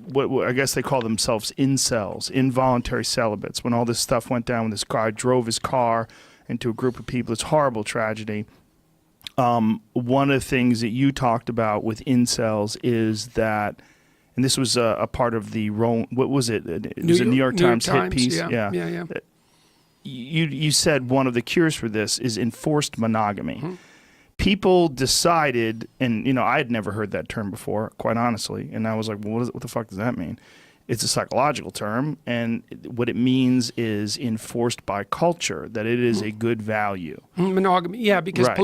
what I guess they call themselves incels, involuntary celibates. When all this stuff went down, when this guy drove his car into a group of people, it's a horrible tragedy. One of the things that you talked about with incels is that, and this was a part of the what was it? It was a New York Times hit piece. Yeah. You said one of the cures for this is enforced monogamy. People decided, and I had never heard that term before, quite honestly, and I was like, well, what the fuck does that mean? It's a psychological term, and what it means is enforced by culture, that it is a good value. Monogamy, yeah, because Right.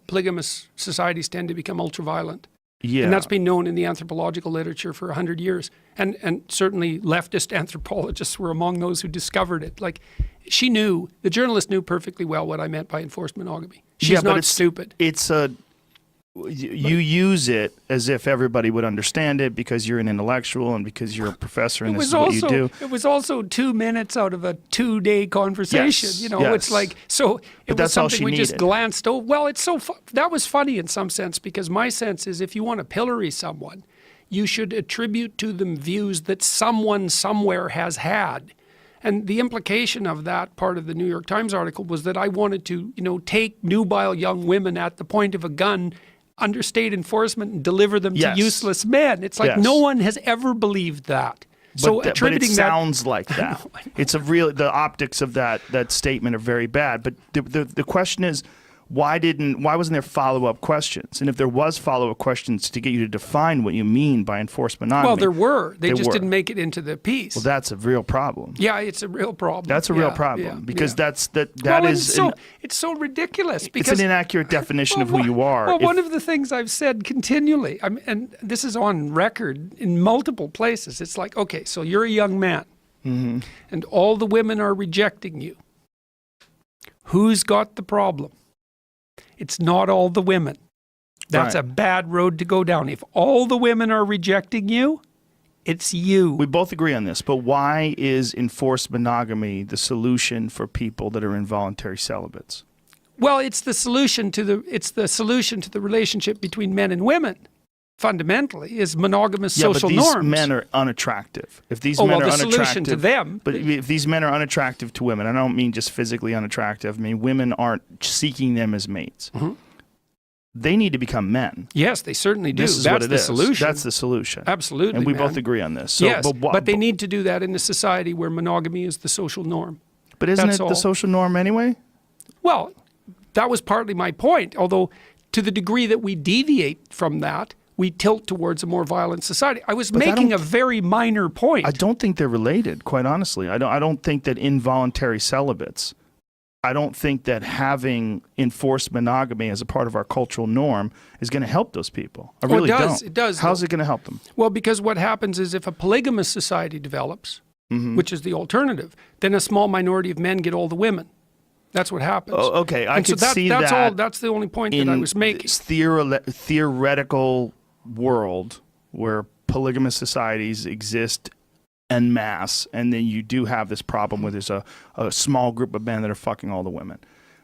polygamous societies tend to become ultra-violent. Yeah. And that's been known in the anthropological literature for 100 years. And certainly leftist anthropologists were among those who discovered it. Like, the journalist knew perfectly well what I meant by enforced monogamy. She's not stupid. You use it as if everybody would understand it because you're an intellectual and because you're a professor and this is what you do. It was also 2 minutes out of a 2-day conversation. Yes, It's like, so it was something we just glanced over. Well, that was funny in some sense, because my sense is if you want to pillory someone, you should attribute to them views that someone somewhere has had. And the implication of that part of the New York Times article was that I wanted to, take nubile young women at the point of a gun under state enforcement and deliver them to useless men. It's like no one has ever believed that. So attributing but it sounds like that. It's the optics of that statement are very bad. But the question is, why wasn't there follow-up questions? And if there was follow-up questions to get you to define what you mean by enforced monogamy. Well, there were. They just didn't make it into the piece. Well, that's a real problem. Yeah, it's a real problem. That's a real problem because it's so ridiculous. Because it's an inaccurate definition of who you are. Well, one of the things I've said continually, and this is on record in multiple places, it's like, okay, so you're a young man, and all the women are rejecting you. Who's got the problem? It's not all the women. That's a bad road to go down. If all the women are rejecting you, it's you. We both agree on this, but why is enforced monogamy the solution for people that are involuntary celibates? Well, it's the solution to the relationship between men and women. Fundamentally, is monogamous social norms. These men are unattractive. If these men are unattractive, solution to them. But if these men are unattractive to women, I don't mean just physically unattractive. I mean women aren't seeking them as mates. They need to become men. Yes, they certainly do. That's the solution. That's the solution. Absolutely, and we both agree on this. So, yes, but they need to do that in a society where monogamy is the social norm. But isn't it the social norm anyway? Well, that was partly my point. Although, to the degree that we deviate from that, we tilt towards a more violent society. I was making a very minor point. I don't think they're related, quite honestly. I don't think that involuntary celibates, I don't think that having enforced monogamy as a part of our cultural norm is going to help those people. I really don't. It does. How's it going to help them? Well, because what happens is if a polygamous society develops, which is the alternative, then a small minority of men get all the women. That's what happens. Oh, okay, I could see that. That's the only point that I was making. This theoretical world where polygamous societies exist en masse, and then you do have this problem where there's a small group of men that are fucking all the women.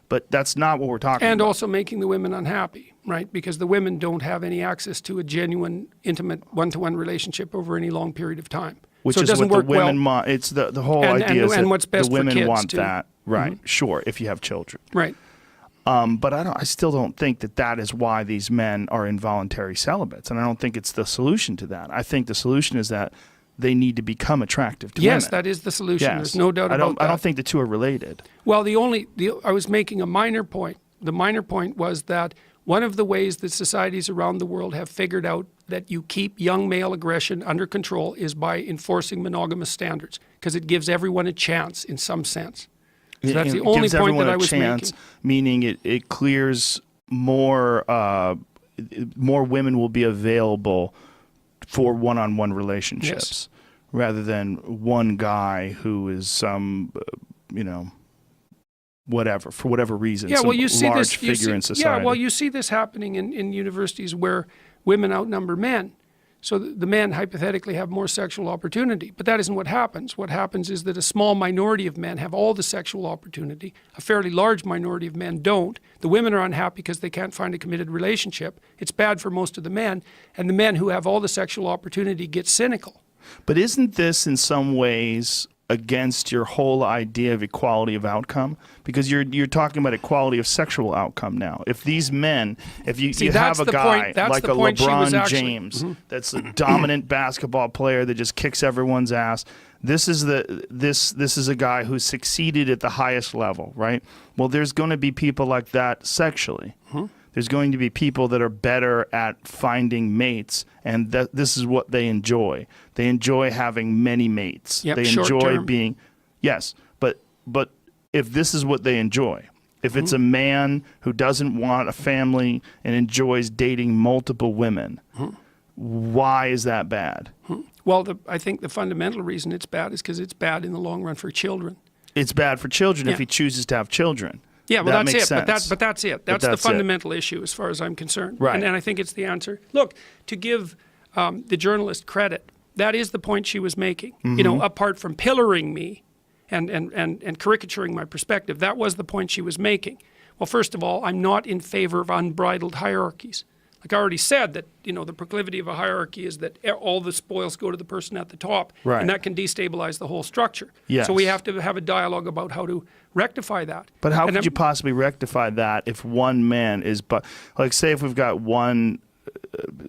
But that's not what we're talking about. And also making the women unhappy, right? Because the women don't have any access to a genuine, intimate, one-to-one relationship over any long period of time. Which so is what the women want. It's the whole idea is that what's best the women for kids want too. that. Right, sure, if you have children. Right. But I still don't think that is why these men are involuntary celibates. And I don't think it's the solution to that. I think the solution is that they need to become attractive to women. Yes, that is the solution. Yes. There's no doubt about that. I don't think the two are related. Well, I was making a minor point. The minor point was that one of the ways that societies around the world have figured out that you keep young male aggression under control is by enforcing monogamous standards, because it gives everyone a chance in some sense. So that's the only point that I was making. Meaning it clears more women will be available for one-on-one relationships rather than one guy who is some, whatever, for whatever reason, some large figure in society. Yeah, well, you see this happening in universities where women outnumber men. So the men hypothetically have more sexual opportunity, but that isn't what happens. What happens is that a small minority of men have all the sexual opportunity. A fairly large minority of men don't. The women are unhappy because they can't find a committed relationship. It's bad for most of the men, and the men who have all the sexual opportunity get cynical. But isn't this in some ways against your whole idea of equality of outcome? Because you're talking about equality of sexual outcome now. If these men, if you have a guy like a LeBron James that's a dominant basketball player that just kicks everyone's ass, this is a guy who succeeded at the highest level, right? Well, there's going to be people like that sexually. There's going to be people that are better at finding mates, and this is what they enjoy. They enjoy having many mates. Yep, they enjoy being, yes, but if this is what they enjoy, if it's a man who doesn't want a family and enjoys dating multiple women, why is that bad? Well, I think the fundamental reason it's bad is because it's bad in the long run for children. It's bad for children if he chooses to have children. Yeah, well, that's it. Sense. But that's it. That's the fundamental issue as far as I'm concerned. Right. And I think it's the answer. Look, to give the journalist credit, that is the point she was making. You know, apart from pillaring me and caricaturing my perspective, that was the point she was making. Well, first of all, I'm not in favor of unbridled hierarchies. Like I already said, that the proclivity of a hierarchy is that all the spoils go to the person at the top, and that can destabilize the whole structure. Yes. So we have to have a dialogue about how to rectify that. But how could you possibly rectify that if one man is, like say if we've got one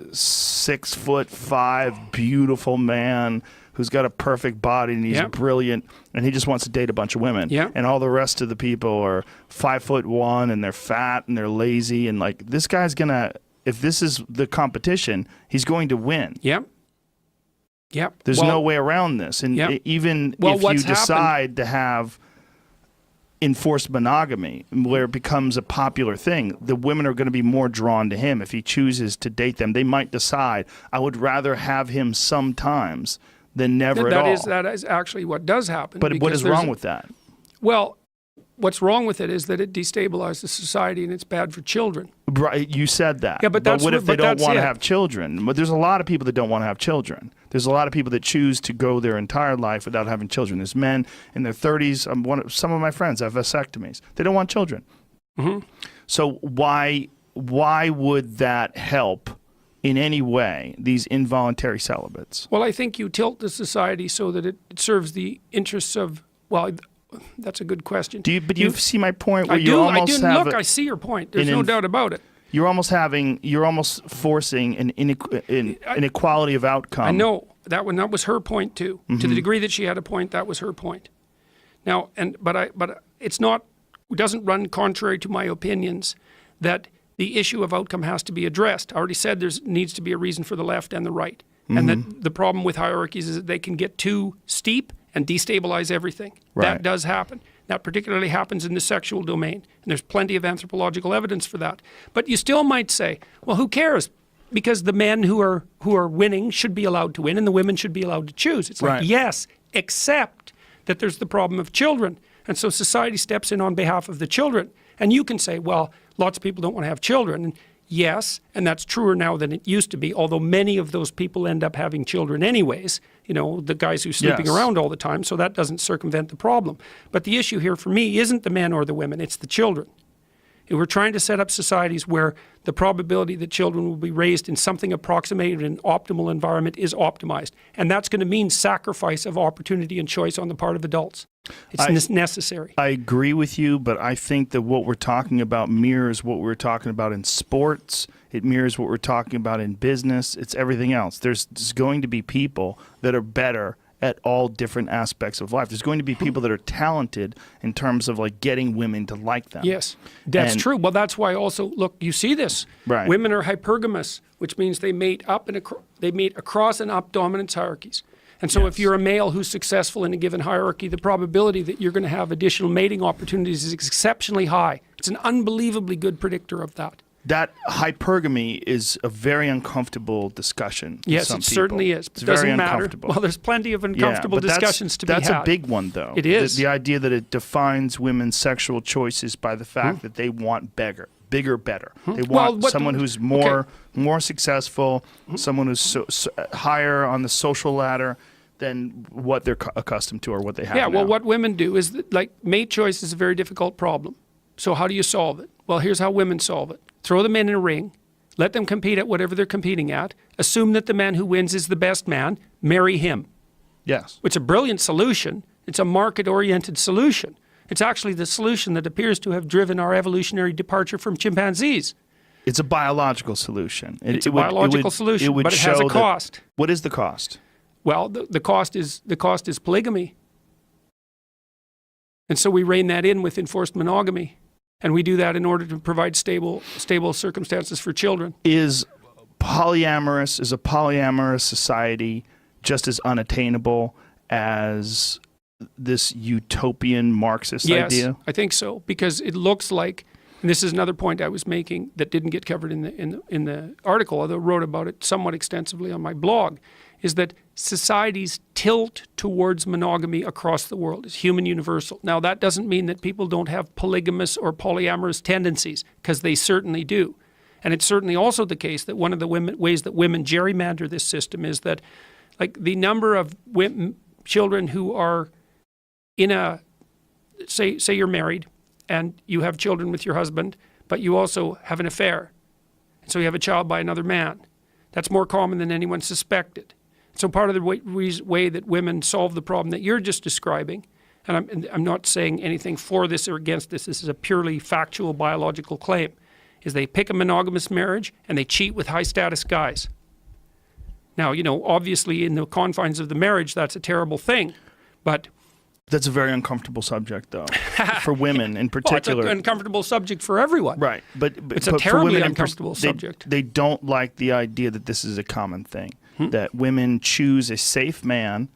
6'5" beautiful man who's got a perfect body and he's brilliant and he just wants to date a bunch of women, and all the rest of the people are 5'1" and they're fat and they're lazy, and like this guy's gonna, if this is the competition, he's going to win. Yep. There's no way around this. And even if you decide to have enforced monogamy, where it becomes a popular thing, the women are going to be more drawn to him if he chooses to date them. They might decide, I would rather have him sometimes than never at all. That is actually what does happen. But what is wrong with that? Well, what's wrong with it is that it destabilizes society and it's bad for children. Right, you said that. Yeah, but what if they don't want to have children? But there's a lot of people that don't want to have children. There's a lot of people that choose to go their entire life without having children. There's men in their 30s. Some of my friends have vasectomies. They don't want children. So why would that help in any way, these involuntary celibates? Well, I think you tilt the society so that it serves the interests of, well, that's a good question. But you see my point where I see your point. There's no doubt about it. You're almost forcing an inequality of outcome. I know that was her point too. To the degree that she had a point, that was her point. Now, but it's not. It doesn't run contrary to my opinions that the issue of outcome has to be addressed. I already said there needs to be a reason for the left and the right, and that the problem with hierarchies is that they can get too steep and destabilize everything. Right. That does happen. That particularly happens in the sexual domain, and there's plenty of anthropological evidence for that. But you still might say, well, who cares? Because the men who are winning should be allowed to win, and the women should be allowed to choose. It's like, yes, except that there's the problem of children. And so society steps in on behalf of the children. And you can say, well, lots of people don't want to have children. And yes, and that's truer now than it used to be, although many of those people end up having children anyways, the guys who are sleeping around all the time, so that doesn't circumvent the problem. But the issue here for me isn't the men or the women, it's the children. And we're trying to set up societies where the probability that children will be raised in something approximated an optimal environment is optimized. And that's going to mean sacrifice of opportunity and choice on the part of adults. It's necessary. I agree with you, but I think that what we're talking about mirrors what we're talking about in sports. It mirrors what we're talking about in business. It's everything else. There's going to be people that are better at all different aspects of life. There's going to be people that are talented in terms of like getting women to like them. Yes, that's true. Well, that's why also, look, you see this. Right. Women are hypergamous, which means they mate across and up dominance hierarchies. And so if you're a male who's successful in a given hierarchy, the probability that you're going to have additional mating opportunities is exceptionally high. It's an unbelievably good predictor of that. That hypergamy is a very uncomfortable discussion. Yes, it certainly is. It doesn't matter. Well, there's plenty of uncomfortable discussions to be had. That's a big one, though. It is. The idea that it defines women's sexual choices by the fact that they want bigger, better. They want someone who's more successful, someone who's higher on the social ladder than what they're accustomed to or what they have now. Well, what women do is that, like, mate choice is a very difficult problem. So how do you solve it? Well, here's how women solve it. Throw the men in a ring, Let them compete at whatever they're competing at. Assume that the man who wins is the best man. Marry him. Yes. It's a brilliant solution. It's a market-oriented solution. It's actually the solution that appears to have driven our evolutionary departure from chimpanzees. It's a biological solution. It's a biological solution, but it has a cost. What is the cost? Well, the cost is polygamy. And so we rein that in with enforced monogamy. And we do that in order to provide stable circumstances for children. Is a polyamorous society just as unattainable as this utopian Marxist idea? Yes, I think so, because it looks like, and this is another point I was making that didn't get covered in the article, although I wrote about it somewhat extensively on my blog, is that societies tilt towards monogamy across the world. It's human universal. Now, that doesn't mean that people don't have polygamous or polyamorous tendencies, because they certainly do. And it's certainly also the case that one of the ways that women gerrymander this system is that, like, the number of children who are in a, say you're married and you have children with your husband, but you also have an affair. And so you have a child by another man. That's more common than anyone suspected. So part of the way that women solve the problem that you're just describing, and I'm not saying anything for this or against this, this is a purely factual biological claim, is they pick a monogamous marriage and they cheat with high status guys. Now, obviously in the confines of the marriage, that's a terrible thing, but... That's a very uncomfortable subject, though, for women in particular. Well, it's an uncomfortable subject for everyone. Right, but it's a terribly uncomfortable subject. They don't like the idea that this is a common thing, that women choose a safe man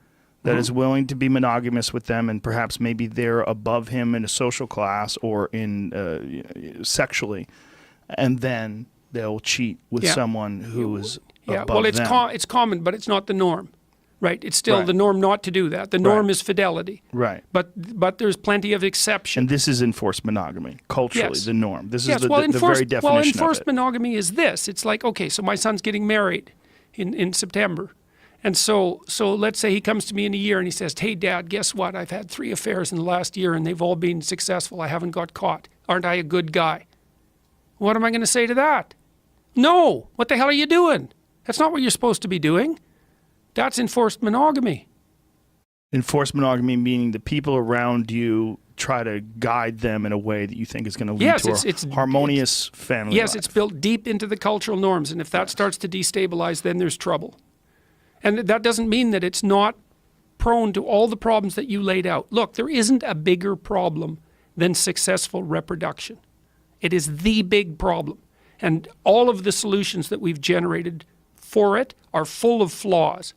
that is willing to be monogamous with them, and perhaps maybe they're above him in a social class or in sexually, and then they'll cheat with someone who is above them. It's common, but it's not the norm. Right, it's still the norm not to do that. The norm is fidelity. Right. But there's plenty of exceptions. And this is enforced monogamy, culturally, the norm. This is the very definition Well, of enforced monogamy is this. It's like, okay, so my son's getting married in September. And so let's say he comes to me in a year and he says, hey, Dad, guess what? I've had 3 affairs in the last year and they've all been successful. I haven't got caught. Aren't I a good guy? What am I going to say to that? No. What the hell are you doing? That's not what you're supposed to be doing. That's enforced monogamy. Enforced monogamy meaning the people around you try to guide them in a way that you think is going to lead to a harmonious family life. It's built deep into the cultural norms, and if that starts to destabilize, then there's trouble. And that doesn't mean that it's not prone to all the problems that you laid out. Look, there isn't a bigger problem than successful reproduction. It is the big problem. And all of the solutions that we've generated for it are full of flaws.